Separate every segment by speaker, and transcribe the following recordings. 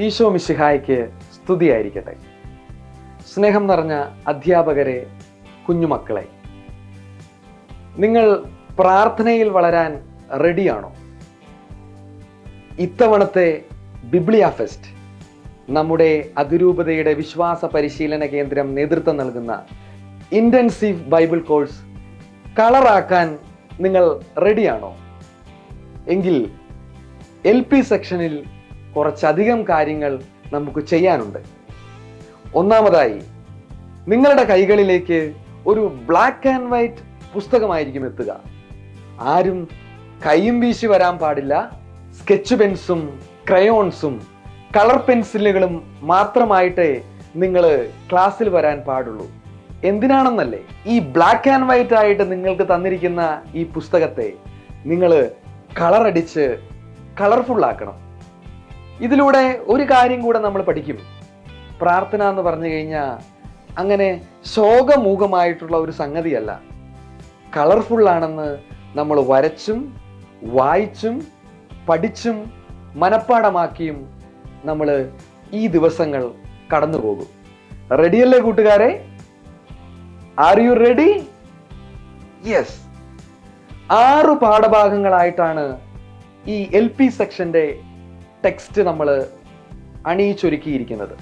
Speaker 1: ഈശോ മിശിഹായ്ക്ക് സ്തുതിയായിരിക്കട്ടെ. സ്നേഹം നിറഞ്ഞ അധ്യാപകരെ, കുഞ്ഞുമക്കളെ, നിങ്ങൾ പ്രാർത്ഥനയിൽ വളരാൻ റെഡിയാണോ? ഇത്തവണത്തെ ബിബ്ലിയ ഫെസ്റ്റ്, നമ്മുടെ അതിരൂപതയുടെ വിശ്വാസ പരിശീലന കേന്ദ്രം നേതൃത്വം നൽകുന്ന ഇൻറ്റൻസീവ് ബൈബിൾ കോഴ്സ് കളറാക്കാൻ നിങ്ങൾ റെഡിയാണോ? എങ്കിൽ LP സെക്ഷനിൽ കുറച്ചധികം കാര്യങ്ങൾ നമുക്ക് ചെയ്യാനുണ്ട്. ഒന്നാമതായി, നിങ്ങളുടെ കൈകളിലേക്ക് ഒരു ബ്ലാക്ക് ആൻഡ് വൈറ്റ് പുസ്തകമായിരിക്കും എത്തുക. ആരും കൈയും വീശി വരാൻ പാടില്ല. സ്കെച്ച് പെൻസും ക്രയോൺസും കളർ പെൻസിലുകളും മാത്രമായിട്ടേ നിങ്ങൾ ക്ലാസ്സിൽ വരാൻ പാടുള്ളൂ. എന്തിനാണെന്നല്ലേ, ഈ ബ്ലാക്ക് ആൻഡ് വൈറ്റ് ആയിട്ട് നിങ്ങൾക്ക് തന്നിരിക്കുന്ന ഈ പുസ്തകത്തെ നിങ്ങൾ കളറടിച്ച് കളർഫുൾ ആക്കണം. ഇതിലൂടെ ഒരു കാര്യം കൂടെ നമ്മൾ പഠിക്കും. പ്രാർത്ഥന എന്ന് പറഞ്ഞു കഴിഞ്ഞാൽ അങ്ങനെ ശോകമൂകമായിട്ടുള്ള ഒരു സംഗതിയല്ല. കളർഫുള്ളാണെന്ന് നമ്മൾ വരച്ചും വായിച്ചും പഠിച്ചും മനഃപ്പാഠമാക്കിയും നമ്മൾ ഈ ദിവസങ്ങൾ കടന്നു പോകും. റെഡിയല്ലേ കൂട്ടുകാരെ? Are you ready? യെസ്. 6 പാഠഭാഗങ്ങളായിട്ടാണ് ഈ LP സെക്ഷന്റെ ടെക്സ്റ്റ് നമ്മൾ അണിയിച്ചൊരുക്കിയിരിക്കുന്നത്.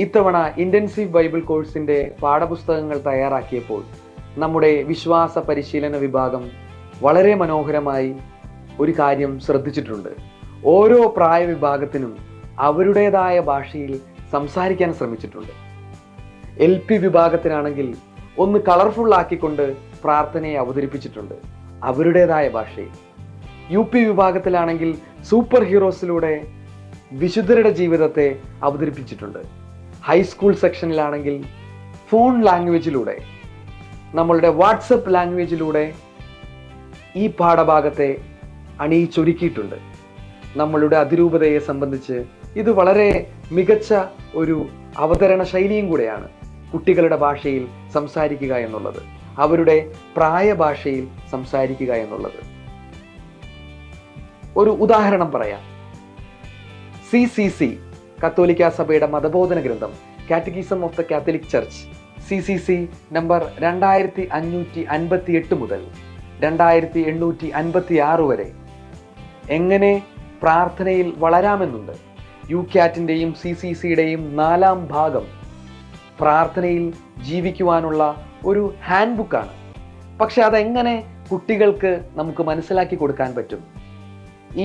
Speaker 1: ഇത്തവണ ഇന്റൻസീവ് ബൈബിൾ കോഴ്സിന്റെ പാഠപുസ്തകങ്ങൾ തയ്യാറാക്കിയപ്പോൾ നമ്മുടെ വിശ്വാസ പരിശീലന വിഭാഗം വളരെ മനോഹരമായി ഒരു കാര്യം ശ്രദ്ധിച്ചിട്ടുണ്ട്. ഓരോ പ്രായ വിഭാഗത്തിനും അവരുടേതായ ഭാഷയിൽ സംസാരിക്കാൻ ശ്രമിച്ചിട്ടുണ്ട്. LP വിഭാഗത്തിനാണെങ്കിൽ ഒന്ന് കളർഫുൾ ആക്കിക്കൊണ്ട് പ്രാർത്ഥനയെ അവതരിപ്പിച്ചിട്ടുണ്ട് അവരുടേതായ ഭാഷയിൽ. UP വിഭാഗത്തിലാണെങ്കിൽ സൂപ്പർ ഹീറോസിലൂടെ വിശുദ്ധരുടെ ജീവിതത്തെ അവതരിപ്പിച്ചിട്ടുണ്ട്. ഹൈസ്കൂൾ സെക്ഷനിലാണെങ്കിൽ ഫോൺ ലാംഗ്വേജിലൂടെ, നമ്മളുടെ വാട്സപ്പ് ലാംഗ്വേജിലൂടെ ഈ പാഠഭാഗത്തെ അണിയിച്ചൊരുക്കിയിട്ടുണ്ട്. നമ്മളുടെ അതിരൂപതയെ സംബന്ധിച്ച് ഇത് വളരെ മികച്ച ഒരു അവതരണ ശൈലിയും കൂടെയാണ്. കുട്ടികളുടെ ഭാഷയിൽ സംസാരിക്കുക എന്നുള്ളത്, അവരുടെ പ്രായ ഭാഷയിൽ സംസാരിക്കുക എന്നുള്ളത്. ഒരു ഉദാഹരണം പറയാം. CCC, കത്തോലിക്ക സഭയുടെ മതബോധന ഗ്രന്ഥം, catechism of the Catholic church, CCC number 2558 മുതൽ 2856 വരെ എങ്ങനെ പ്രാർത്ഥനയിൽ വളരാമെന്നുണ്ട്. UCATന്റെയും CCCയുടെയും 4ാം ഭാഗം പ്രാർത്ഥനയിൽ ജീവിക്കുവാനുള്ള ഒരു ഹാൻഡ് ബുക്കാണ്. പക്ഷെ അതെങ്ങനെ കുട്ടികൾക്ക് നമുക്ക് മനസ്സിലാക്കി കൊടുക്കാൻ പറ്റും?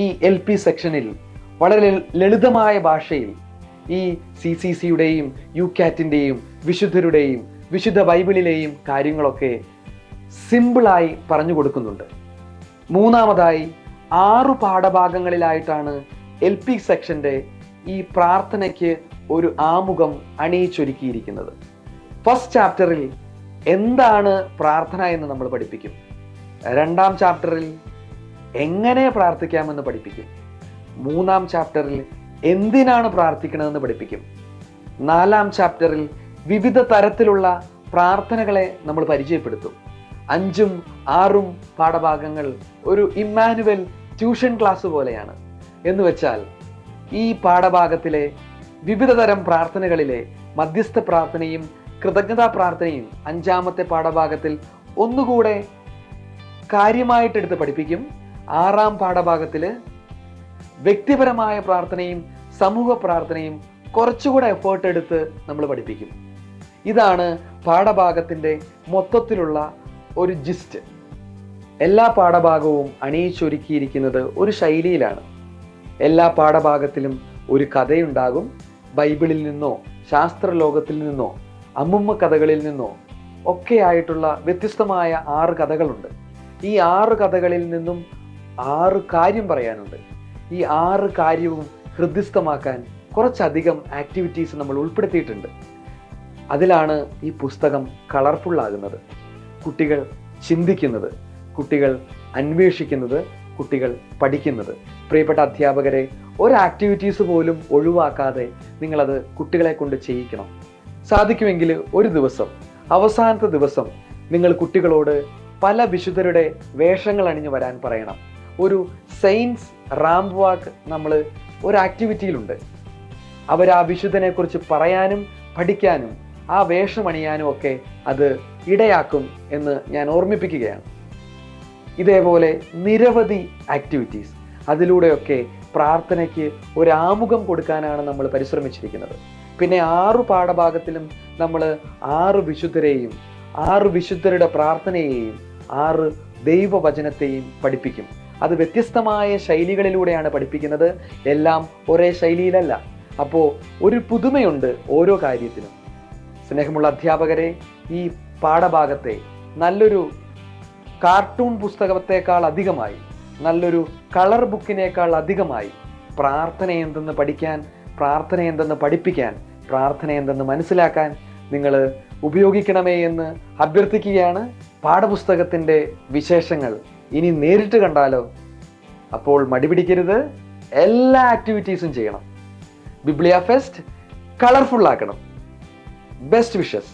Speaker 1: ഈ LP സെക്ഷനിൽ വളരെ ലളിതമായ ഭാഷയിൽ ഈ CCCയുടെയും UCATന്റെയും വിശുദ്ധരുടെയും വിശുദ്ധ ബൈബിളിലെയും കാര്യങ്ങളൊക്കെ സിമ്പിളായി പറഞ്ഞു കൊടുക്കുന്നുണ്ട്. മൂന്നാമതായി 6 പാഠഭാഗങ്ങളിലായിട്ടാണ് LP സെക്ഷന്റെ ഈ പ്രാർത്ഥനയ്ക്ക് ഒരു ആമുഖം അണിയിച്ചൊരുക്കിയിരിക്കുന്നത്. ഫസ്റ്റ് ചാപ്റ്ററിൽ എന്താണ് പ്രാർത്ഥന എന്ന് നമ്മൾ പഠിപ്പിക്കും. 2ാം ചാപ്റ്ററിൽ എങ്ങനെ പ്രാർത്ഥിക്കാമെന്ന് പഠിപ്പിക്കും. 3ാം ചാപ്റ്ററിൽ എന്തിനാണ് പ്രാർത്ഥിക്കണമെന്ന് പഠിപ്പിക്കും. 4ാം ചാപ്റ്ററിൽ വിവിധ തരത്തിലുള്ള പ്രാർത്ഥനകളെ നമ്മൾ പരിചയപ്പെടുത്തും. 5ഉം 6ഉം പാഠഭാഗങ്ങൾ ഒരു ഇമ്മാനുവൽ ട്യൂഷൻ ക്ലാസ് പോലെയാണ്. എന്ന് വെച്ചാൽ ഈ പാഠഭാഗത്തിലെ വിവിധ തരം പ്രാർത്ഥനകളിലെ മധ്യസ്ഥ പ്രാർത്ഥനയും കൃതജ്ഞതാ പ്രാർത്ഥനയും 5ാമത്തെ പാഠഭാഗത്തിൽ ഒന്നുകൂടെ കാര്യമായിട്ടെടുത്ത് പഠിപ്പിക്കും. 6ാം പാഠഭാഗത്തിൽ വ്യക്തിപരമായ പ്രാർത്ഥനയും സമൂഹ പ്രാർത്ഥനയും കുറച്ചുകൂടെ എഫേർട്ട് എടുത്ത് നമ്മൾ പഠിപ്പിക്കും. ഇതാണ് പാഠഭാഗത്തിൻ്റെ മൊത്തത്തിലുള്ള ഒരു ജിസ്റ്റ്. എല്ലാ പാഠഭാഗവും അണിയിച്ചൊരുക്കിയിരിക്കുന്നത് ഒരു ശൈലിയിലാണ്. എല്ലാ പാഠഭാഗത്തിലും ഒരു കഥയുണ്ടാകും. ബൈബിളിൽ നിന്നോ ശാസ്ത്രലോകത്തിൽ നിന്നോ അമ്മുമ്മ കഥകളിൽ നിന്നോ ഒക്കെ ആയിട്ടുള്ള വ്യത്യസ്തമായ 6 കഥകളുണ്ട്. ഈ 6 കഥകളിൽ നിന്നും 6 കാര്യം പറയാനുണ്ട്. ഈ 6 കാര്യവും ഹൃദ്യസ്ഥമാക്കാൻ കുറച്ചധികം ആക്ടിവിറ്റീസ് നമ്മൾ ഉൾപ്പെടുത്തിയിട്ടുണ്ട്. അതിലാണ് ഈ പുസ്തകം കളർഫുൾ ആകുന്നത്. കുട്ടികൾ ചിന്തിക്കുന്നത്, കുട്ടികൾ അന്വേഷിക്കുന്നത്, കുട്ടികൾ പഠിക്കുന്നത്. പ്രിയപ്പെട്ട അധ്യാപകരെ, ഒരു ആക്ടിവിറ്റീസ് പോലും ഒഴിവാക്കാതെ നിങ്ങളത് കുട്ടികളെ കൊണ്ട് ചെയ്യിക്കണം. സാധിക്കുമെങ്കിൽ ഒരു ദിവസം, അവസാനത്തെ ദിവസം നിങ്ങൾ കുട്ടികളോട് പല വിശുദ്ധരുടെ വേഷങ്ങൾ അണിഞ്ഞു വരാൻ പറയണം. ഒരു സെയിൻസ് റാംപ് വാക്ക് നമ്മൾ ഒരു ആക്ടിവിറ്റിയിലുണ്ട്. അവർ ആ വിശുദ്ധനെ കുറിച്ച് പറയാനും പഠിക്കാനും ആ വേഷമണിയാനും ഒക്കെ അത് ഇടയാക്കും എന്ന് ഞാൻ ഓർമ്മിപ്പിക്കുകയാണ്. ഇതേപോലെ നിരവധി ആക്ടിവിറ്റീസ്, അതിലൂടെയൊക്കെ പ്രാർത്ഥനയ്ക്ക് ഒരു ആമുഖം കൊടുക്കാനാണ് നമ്മൾ പരിശ്രമിച്ചിരിക്കുന്നത്. പിന്നെ 6 പാഠഭാഗത്തിലും നമ്മൾ 6 വിശുദ്ധരെയും 6 വിശുദ്ധരുടെ പ്രാർത്ഥനയെയും 6 ദൈവവചനത്തെയും പഠിപ്പിക്കും. അത് വ്യത്യസ്തമായ ശൈലികളിലൂടെയാണ് പഠിപ്പിക്കുന്നത്, എല്ലാം ഒരേ ശൈലിയിലല്ല. അപ്പോൾ ഒരു പുതുമയുണ്ട് ഓരോ കാര്യത്തിനും. സ്നേഹമുള്ള അധ്യാപകരെ, ഈ പാഠഭാഗത്തെ നല്ലൊരു കാർട്ടൂൺ പുസ്തകത്തെക്കാൾ അധികമായി, നല്ലൊരു കളർ ബുക്കിനേക്കാൾ അധികമായി പ്രാർത്ഥന എന്തെന്ന് പഠിക്കാൻ, പ്രാർത്ഥന എന്തെന്ന് പഠിപ്പിക്കാൻ, പ്രാർത്ഥന എന്തെന്ന് മനസ്സിലാക്കാൻ നിങ്ങൾ ഉപയോഗിക്കണമേ എന്ന് അഭ്യർത്ഥിക്കുകയാണ്. പാഠപുസ്തകത്തിൻ്റെ വിശേഷങ്ങൾ ഇനി നേരിട്ട് കണ്ടാലോ? അപ്പോൾ മടിപിടിക്കരുത്, എല്ലാ ആക്ടിവിറ്റീസും ചെയ്യണം. ബിബ്ലിയ ഫെസ്റ്റ് കളർഫുൾ ആക്കണം. Best wishes.